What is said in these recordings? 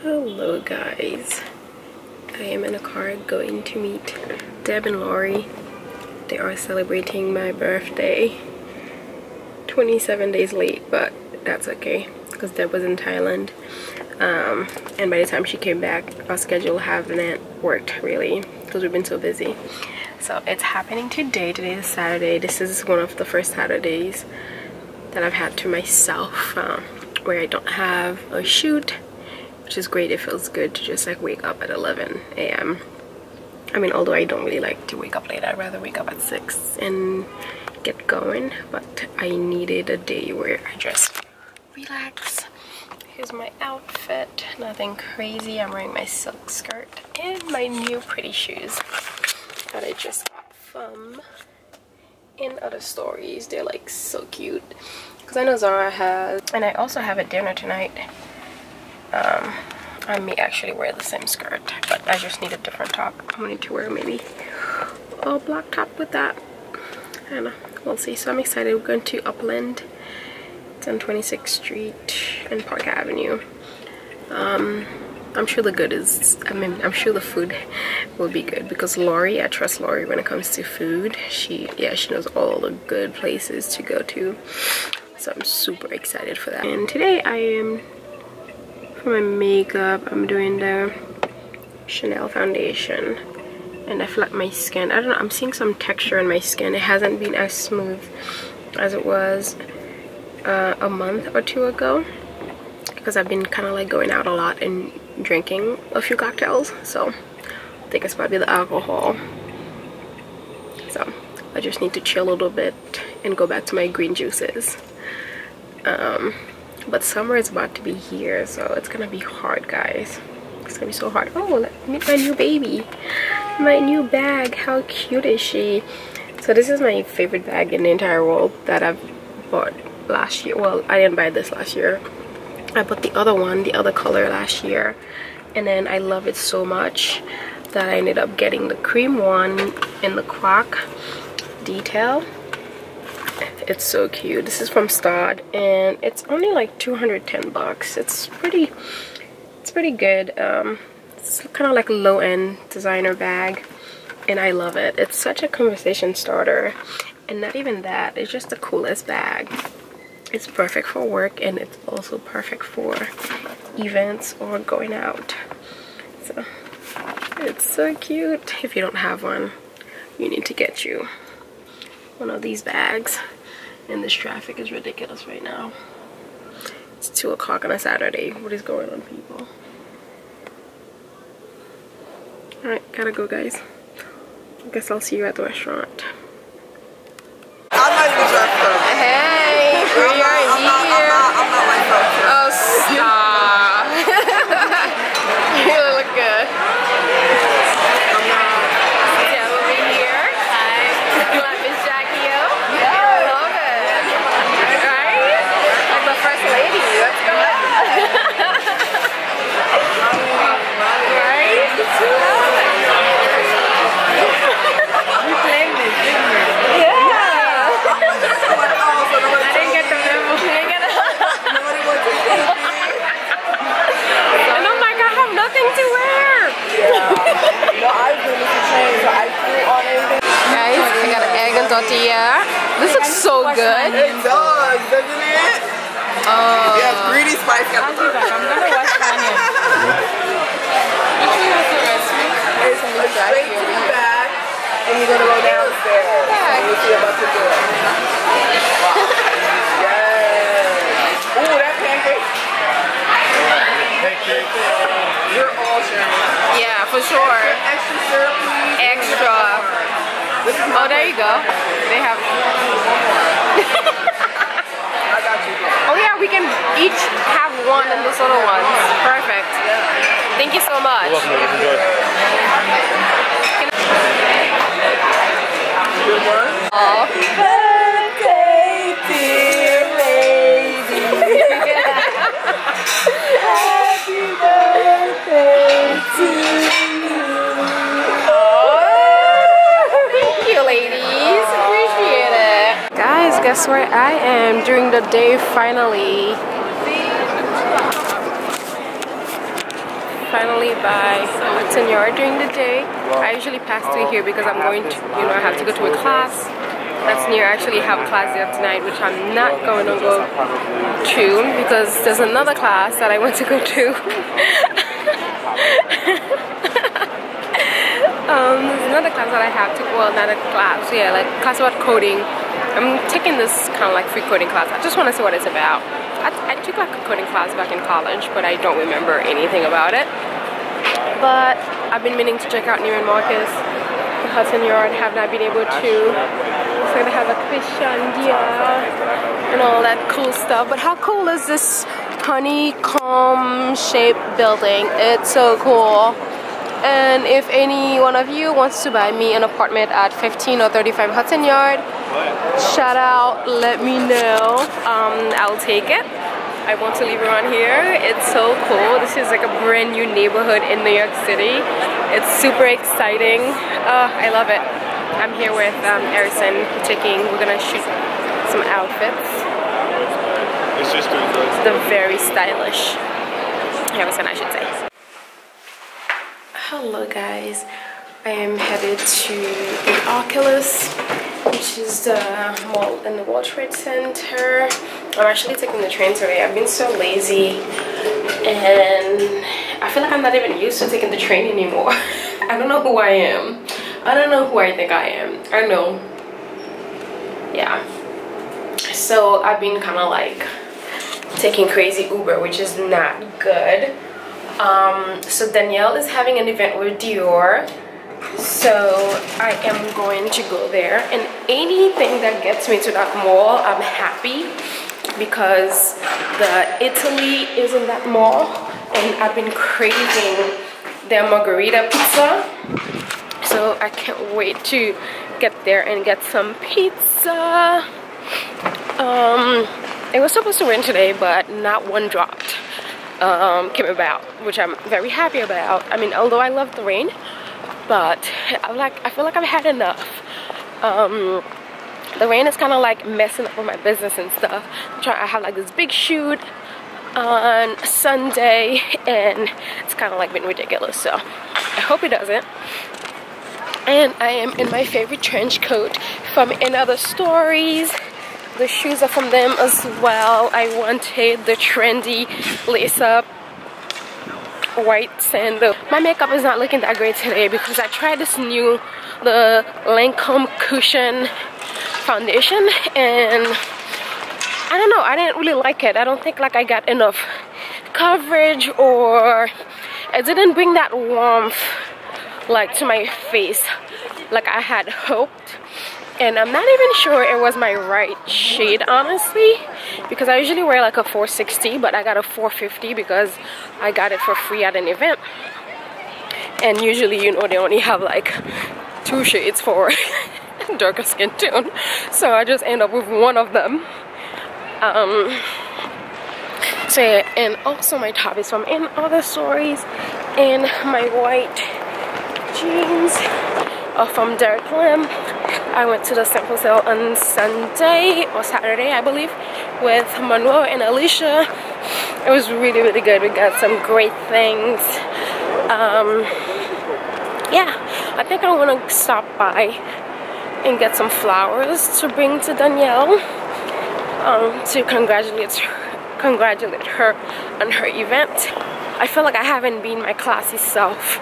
Hello guys, I am in a car going to meet Deb and Lori. They are celebrating my birthday. 27 days late, but that's okay because Deb was in Thailand, and by the time she came back our schedule haven't worked really because we've been so busy. So it's happening today. Today is Saturday. This is one of the first Saturdays that I've had to myself, where I don't have a shoot, which is great. It feels good to just like wake up at 11 a.m. I mean, although I don't really like to wake up late, I'd rather wake up at 6 and get going, but I needed a day where I just relax. Here's my outfit, nothing crazy. I'm wearing my silk skirt and my new pretty shoes that I just got from in other stories. They're like so cute because I know Zara has, and I also have a dinner tonight. I may actually wear the same skirt, but I just need a different top. I'm going to wear maybe a black top with that, and we'll see. So I'm excited. We're going to Upland. It's on 26th Street and Park Avenue. I'm sure I'm sure the food will be good because Lori, I trust Lori when it comes to food. She knows all the good places to go to. So I'm super excited for that. And today I am, for my makeup, I'm doing the Chanel foundation. And I feel like my skin, I don't know, I'm seeing some texture in my skin. It hasn't been as smooth as it was a month or two ago because I've been kind of like going out a lot and drinking a few cocktails. So I think it's probably the alcohol. So I just need to chill a little bit and go back to my green juices. But summer is about to be here, so it's gonna be hard, guys. It's gonna be so hard. Oh, let me meet my new baby, my new bag. How cute is she? So this is my favorite bag in the entire world that I've bought last year. Well, I didn't buy this last year. I bought the other one, the other color, last year, and then I love it so much that I ended up getting the cream one in the croc detail. It's so cute. This is from Staud and it's only like 210 bucks. It's pretty good. It's kind of like a low-end designer bag and I love it. It's such a conversation starter, and not even that, it's just the coolest bag. It's perfect for work and it's also perfect for events or going out. So it's so cute. If you don't have one, you need to get you one of these bags. And this traffic is ridiculous right now. It's 2 o'clock on a Saturday. What is going on, people? Alright, gotta go, guys. I guess I'll see you at the restaurant. I'm not even dressed up. Hey, we are here. I'm not like that. Oh, stop. You look good. Yeah, we'll be here. Hi. You want Miss Jackie O? Yeah. I love it. Right? Like the first lady. Let's go. Right? You playing this, didn't you? Yeah. I didn't get the memo. You didn't get it? And I'm like, I have nothing to wear. No, I really need to change. So I threw on everything. Guys, I got an egg and tortilla. This looks so good. It does, doesn't it? Yes, greedy spice got the burger. I'm gonna wash my hands. It's straight to the back, and you're gonna go downstairs. And you'll see about to do it. Yes. Ooh, that pancake. You're all sharing. Yeah, for sure. Extra syrup, please. Extra. Oh, there you go. They have. I got you. Oh yeah, we can each have one in this little one. Perfect. Thank you so much. You're welcome. Enjoy. Good one. Oh. Birthday, dear lady. Happy birthday to you. Oh, thank you, ladies. Appreciate it. Guys, guess where I am during the day finally? finally by Hudson Yard during the day. I usually pass through here because I'm going to, you know, I have to go to a class that's near. I actually have a class there tonight, which I'm not going to go to because there's another class that I want to go to. There's another class that I have to, well, not a class, yeah, like class about coding. I'm taking this kind of like free coding class. I just want to see what it's about. I took like a coding class back in college, but I don't remember anything about it. But I've been meaning to check out Neiman Marcus, Hudson Yard, have not been able to. So they have a Christiandia and all that cool stuff. But how cool is this honeycomb shaped building? It's so cool. And if any one of you wants to buy me an apartment at 15 or 35 Hudson Yard, shout out, let me know. I'll take it. I want to live around here. It's so cool. This is like a brand new neighborhood in New York City. It's super exciting. I love it. I'm here with Harrison taking, we're gonna shoot some outfits. They're very stylish. Harrison, I should say. Hello guys, I am headed to the Oculus, which is the mall in the World Trade Center. I'm actually taking the train today. I've been so lazy and I feel like I'm not even used to taking the train anymore. I don't know who I am. I don't know who I think I am. I don't know. Yeah. So I've been kind of like taking crazy Uber, which is not good. So Danielle is having an event with Dior, so I am going to go there, and anything that gets me to that mall, I'm happy, because the Italy is in that mall and I've been craving their margarita pizza, so I can't wait to get there and get some pizza. It was supposed to rain today, but not one dropped. Came about, which I'm very happy about. I mean, although I love the rain, but I feel like I've had enough. The rain is kind of like messing up with my business and stuff. I have like this big shoot on Sunday and it's kind of like been ridiculous, so I hope it doesn't. And I am in my favorite trench coat from In Other Stories. The shoes are from them as well. I wanted the trendy lace-up white sandal. My makeup is not looking that great today because I tried this new, the Lancome Cushion foundation, and I don't know, I didn't really like it. I don't think like I got enough coverage, or it didn't bring that warmth like to my face like I had hoped. And I'm not even sure it was my right shade, honestly, because I usually wear like a 460, but I got a 450 because I got it for free at an event. And usually, you know, they only have like 2 shades for darker skin tone, so I just end up with one of them. So yeah, and also my top is from In Other Stories, and my white jeans are from Derek Lim. I went to the sample sale on Sunday or Saturday, I believe, with Monroe and Alicia. It was really, really good. We got some great things. Yeah, I think I'm gonna stop by and get some flowers to bring to Danielle, to congratulate her on her event. I feel like I haven't been my classy self.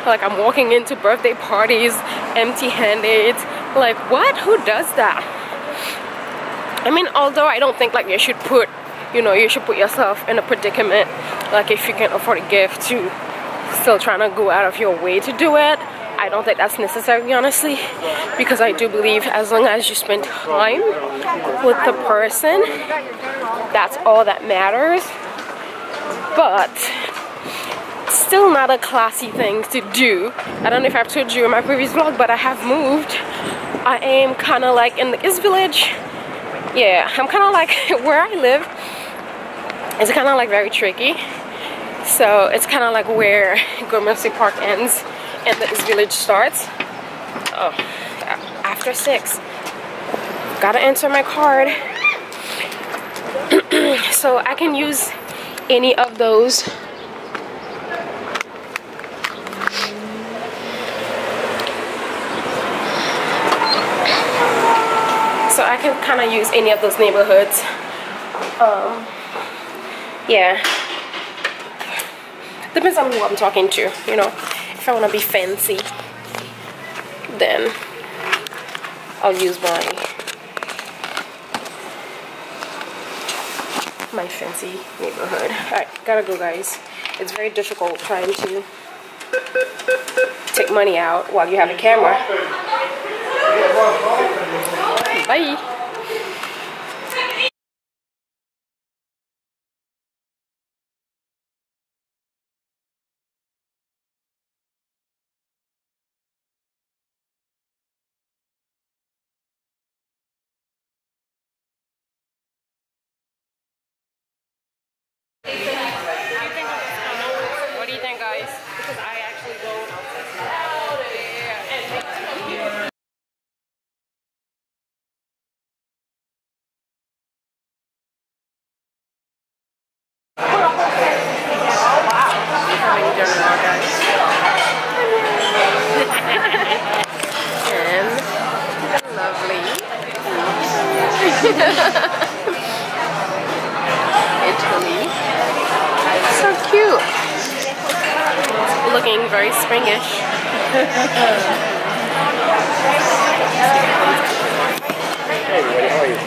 Like I'm walking into birthday parties empty-handed. Like, what? Who does that? I mean, although I don't think like you should put yourself in a predicament, like if you can afford a gift, to still trying to go out of your way to do it. I don't think that's necessary, honestly, because I do believe as long as you spend time with the person, that's all that matters. But still not a classy thing to do. I don't know if I've told you in my previous vlog, but I have moved. I am kind of like in the East Village. Yeah, I'm kind of like where I live. It's kind of like very tricky. So it's kind of like where Gramercy Park ends and the East Village starts. Oh, after 6. Gotta enter my card. So I can use any of those so I can kind of use any of those neighborhoods. Yeah, depends on who I'm talking to, you know. If I want to be fancy, then I'll use my fancy neighborhood. Alright, gotta go, guys. It's very difficult trying to take money out while you have a camera. Bye. What do you think, guys? Because I actually go and lovely. Italy. So cute. Looking very springish. Hey everybody, how are you?